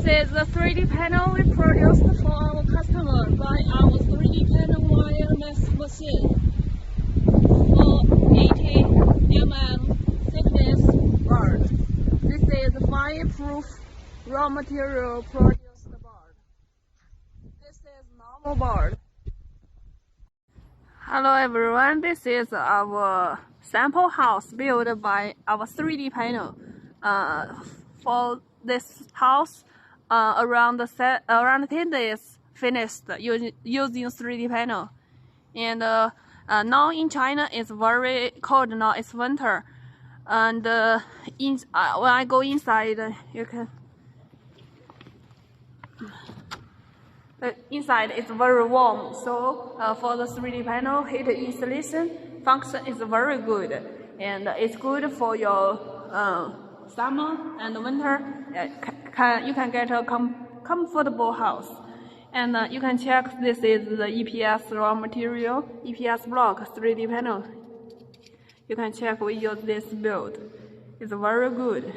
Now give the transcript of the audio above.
is the 3D panel we produced for our customer by our 3D panel wireless machine for 80 mm thickness board. This is fireproof raw material produced board. This is normal board. Hello everyone, this is our sample house built by our 3D panel. For this house, around 10 days finished using 3D panel. And now in China it's very cold. Now it's winter, and when I go inside, you can. Inside it's very warm, so for the 3D panel heat installation function is very good, and it's good for your summer and winter. You can get a comfortable house. And you can check, this is the EPS raw material, EPS block 3D panel. You can check we use this build. It's very good.